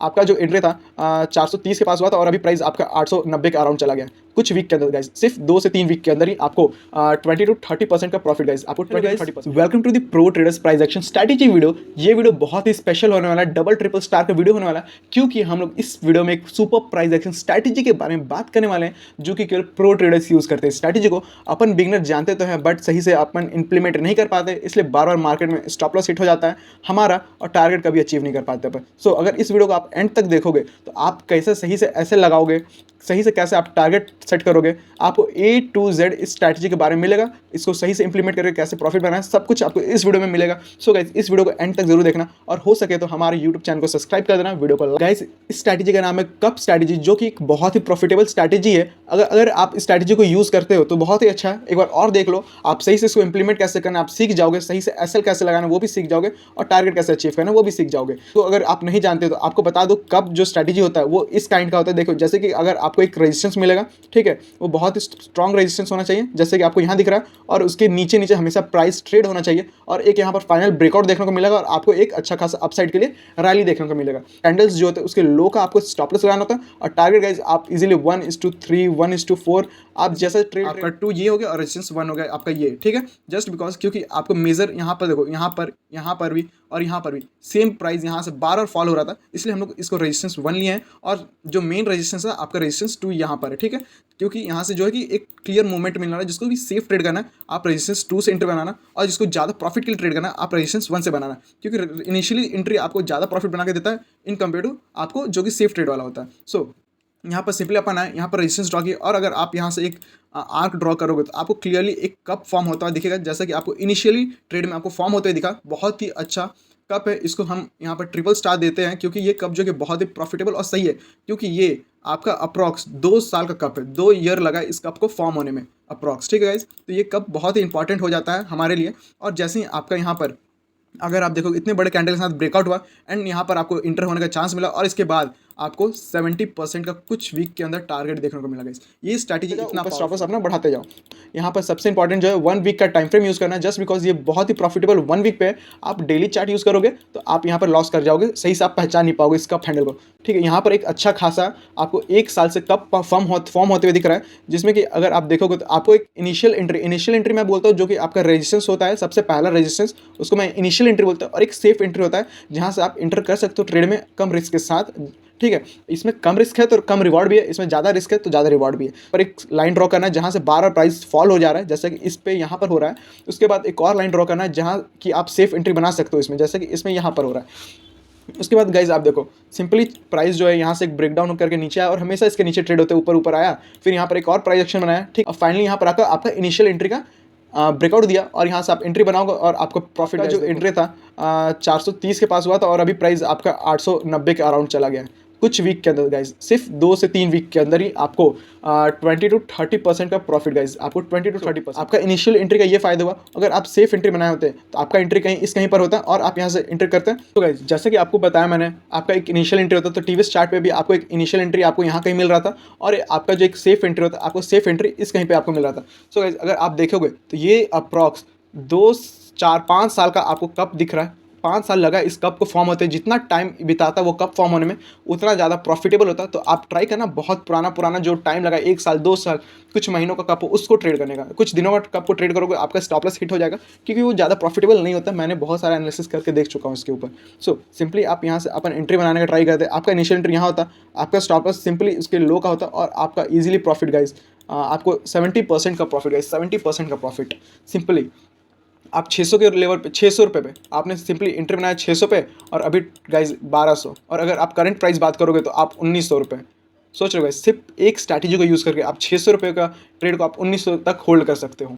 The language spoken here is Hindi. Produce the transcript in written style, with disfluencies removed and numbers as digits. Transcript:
आपका जो एंट्री था 430 के पास हुआ था और अभी प्राइस आपका 890 के अराउंड चला गया कुछ वीक के अंदर गाइज। सिर्फ 2 से 3 वीक के अंदर ही आपको 20 to 30% का प्रॉफिट गाइज, आपको 20 to 30%। Welcome to the pro traders price action strategy video. ये वीडियो बहुत ही स्पेशल होने वाला है, डबल ट्रिपल स्टार का वीडियो होने वाला है, क्योंकि हम लोग इस वीडियो में एक सुपर प्राइस एक्शन स्ट्रैटेजी के बारे में बात करने वाले हैं जो कि केवल प्रो ट्रेडर्स यूज करते हैं। स्ट्रैटेजी को अपन बिगनर जानते तो हैं, बट सही से अपन इंप्लीमेंट नहीं कर पाते, इसलिए बार बार मार्केट में स्टॉप लॉस हिट हो जाता है हमारा और टारगेट कभी अचीव नहीं कर पाते अपन। सो अगर इस वीडियो को आप एंड तक देखोगे तो आप कैसे सही से ऐसे लगाओगे, सही से कैसे आप टारगेट सेट करोगे, आपको A to Z इस स्ट्रैटेजी के बारे में मिलेगा। इसको सही से इंप्लीमेंट करके कैसे प्रॉफिट बनाना है, सब कुछ आपको इस वीडियो में मिलेगा। सो गाइस इस वीडियो को एंड तक जरूर देखना और हो सके तो हमारे यूट्यूब चैनल को सब्सक्राइब कर देना, वीडियो को। गाइस इस स्ट्रैटेजी का नाम है कप स्ट्रैटेजी, जो कि एक बहुत ही प्रॉफिटेबल स्ट्रैटेजी है। अगर आप इस स्ट्रैटेजी को यूज़ करते हो तो बहुत ही अच्छा है, एक बार और देख लो। आप सही से इसको इंप्लीमेंट कैसे करना आप सीख जाओगे, सही से एसएल कैसे लगाना वो भी सीख जाओगे और टारगेट कैसे अचीव करना वो भी सीख जाओगे। तो अगर आप नहीं जानते तो आपको बता दो, कप जो स्ट्रैटेजी होता है वो इस काइंड का होता है। देखो जैसे कि अगर आपको एक रेजिस्टेंस मिलेगा, ठीक है, वो बहुत ही स्ट्रॉन्ग रेजिस्टेंस होना चाहिए, जैसे कि आपको यहाँ दिख रहा है, और उसके नीचे नीचे हमेशा प्राइस ट्रेड होना चाहिए, और एक यहाँ पर फाइनल ब्रेकआउट देखने को मिलेगा और आपको एक अच्छा खासा अपसाइड के लिए रैली देखने को मिलेगा। कैंडल्स जो होते हैं उसके लो का आपको स्टॉप लॉस लगाना होता है और टारगेट गाइस आप इजीली 1:3 1:4 आप जैसा ट्रेड आपका 2 ये हो गया और रेजिस्टेंस 1 हो गया आपका ये, ठीक है। जस्ट बिकॉज क्योंकि आपको मेजर यहाँ पर देखो, यहाँ पर भी और यहाँ पर भी सेम प्राइस यहाँ से बार बार फॉल हो रहा था, इसलिए हम लोग इसको रेजिस्टेंस 1 लिए हैं और जो मेन रेजिस्टेंस है आपका रेजिस्टेंस 2 यहाँ पर है, ठीक है। क्योंकि यहाँ से जो है कि एक क्लियर मूवमेंट मिल रहा है, जिसको भी सेफ ट्रेड करना है आप रेजिस्टेंस 2 से एंट्री बनाना, और जिसको ज़्यादा प्रॉफिट के लिए ट्रेड करना है आप रेजिस्टेंस 1 से बनाना, क्योंकि इनिशियली एंट्री आपको ज़्यादा प्रॉफिट बना के देता है इन कंपेयर टू आपको जो कि सेफ ट्रेड वाला होता है। सो यहाँ पर सिंपली अपन आए, यहाँ पर रेजिस्टेंस ड्रॉ किया, और अगर आप यहाँ से एक आर्क ड्रॉ करोगे तो आपको क्लियरली एक कप फॉर्म होता हुआ दिखेगा, जैसा कि आपको इनिशियली ट्रेड में आपको फॉर्म होते हुए दिखा। बहुत ही अच्छा कप है, इसको हम यहाँ पर ट्रिपल स्टार देते हैं, क्योंकि ये कप जो कि बहुत ही प्रॉफिटेबल और सही है, क्योंकि ये आपका अप्रॉक्स 2 साल का कप है, 2 ईयर लगा इस कप को फॉर्म होने में अप्रॉक्स, ठीक है गाइज। तो ये कप बहुत ही इंपॉर्टेंट हो जाता है हमारे लिए। और जैसे ही आपका यहाँ पर अगर आप देखो इतने बड़े कैंडल के साथ ब्रेकआउट हुआ एंड यहाँ पर आपको इंटर होने का चांस मिला, और इसके बाद आपको 70% का कुछ वीक के अंदर टारगेट देखने को मिला। ये स्ट्रैटेजी इतना स्टॉप लॉस अपना बढ़ाते जाओ। यहाँ पर सबसे इंपॉर्टेंट जो है 1 वीक का टाइम फ्रेम यूज़ करना है, जस्ट बिकॉज ये बहुत ही प्रॉफिटेबल 1 वीक पे है। आप डेली चार्ट यूज़ करोगे तो आप यहाँ पर लॉस कर जाओगे, सही से आप पहचान नहीं पाओगे इस कप हैंडल को, ठीक है। यहाँ पर एक अच्छा खासा आपको 1 साल से कप फॉर्म होते हुए दिख रहा है, जिसमें कि अगर आप देखोगे तो आपको एक इनिशियल एंट्री मैं बोलता हूँ, जो कि आपका रेजिस्टेंस होता है, सबसे पहला रेजिस्टेंस उसको मैं इनिशियल एंट्री बोलता हूँ, और एक सेफ एंट्री होता है जहाँ से आप इंटर कर सकते हो ट्रेड में कम रिस्क के साथ, ठीक है। इसमें कम रिस्क है तो कम रिवॉर्ड भी है, इसमें ज़्यादा रिस्क है तो ज़्यादा रिवॉर्ड भी है। पर एक लाइन ड्रॉ करना है जहाँ से बार बार प्राइस फॉल हो जा रहा है, जैसे कि इस पे यहाँ पर हो रहा है। उसके बाद एक और लाइन ड्रॉ करना है जहाँ कि आप सेफ एंट्री बना सकते हो इसमें, जैसे कि इसमें यहाँ पर हो रहा है। उसके बाद गाइज आप देखो सिंपली प्राइस जो है यहाँ से एक ब्रेकडाउन करके नीचे आया और हमेशा इसके नीचे ट्रेड होते ऊपर आया, फिर यहाँ पर एक और प्राइस एक्शन बनाया, ठीक। और फाइनली यहाँ पर आकर आपका इनिशियल एंट्री का ब्रेकआउट दिया और यहाँ से आप एंट्री बनाओगे और आपको प्रॉफिट का जो एंट्री था 430 के पास हुआ था और अभी प्राइस आपका 890 के अराउंड चला गया कुछ वीक के अंदर गाइज। सिर्फ 2 से 3 वीक के अंदर ही आपको 20 to 30% का प्रॉफिट गाइज, आपको 20 to 30%। आपका इनिशियल एंट्री का ये फायदा हुआ, अगर आप सेफ एंट्री बनाए होते तो आपका एंट्री कहीं पर होता और आप यहाँ से एंट्री करते हैं। तो गाइज जैसे कि आपको बताया मैंने, आपका एक इनिशियल एंट्री होता है, तो टीवीएस चार्ट पे भी आपको एक इनिशियल एंट्री आपको यहाँ कहीं मिल रहा था, और आपका जो एक सेफ एंट्री होता है आपको सेफ एंट्री इस कहीं पर आपको मिल रहा था। सो गाइज अगर आप देखोगे तो ये अप्रॉक्स 2 4 5 साल का आपको कप दिख रहा है। 5 साल लगा इस कप को फॉर्म होते हैं, जितना टाइम बिताता वो कप फॉर्म होने में उतना ज़्यादा प्रॉफिटेबल होता है। तो आप ट्राई करना, बहुत पुराना जो टाइम लगा 1 साल 2 साल कुछ महीनों का कप हो उसको ट्रेड करने का, कुछ दिनों का कप को ट्रेड करोगे आपका स्टॉप लॉस हिट हो जाएगा, क्योंकि वो ज़्यादा प्रॉफिटेबल नहीं होता। मैंने बहुत सारा एनालिसिस करके देख चुका हूँ इसके ऊपर। सो सिंपली आप यहाँ से अपन एंट्री बनाने का ट्राई करते हैं, आपका इनिशियल एंट्री यहाँ होता, आपका स्टॉप लॉस सिंपली उसके लो का होता और आपका ईजिली प्रॉफिट गाइज आपको 70% का प्रॉफिट गाइज, 70% का प्रॉफिट। सिंपली आप 600 के लेवल पे 600 रुपये पे आपने सिंपली एंट्री बनाया 600 पे, और अभी गाइज 1200, और अगर आप करंट प्राइस बात करोगे तो आप 1900 रुपये। सोच रहे हो गाइज, सिर्फ एक स्ट्रैटेजी को यूज़ करके आप 600 रुपये का ट्रेड को आप 1900 तक होल्ड कर सकते हो।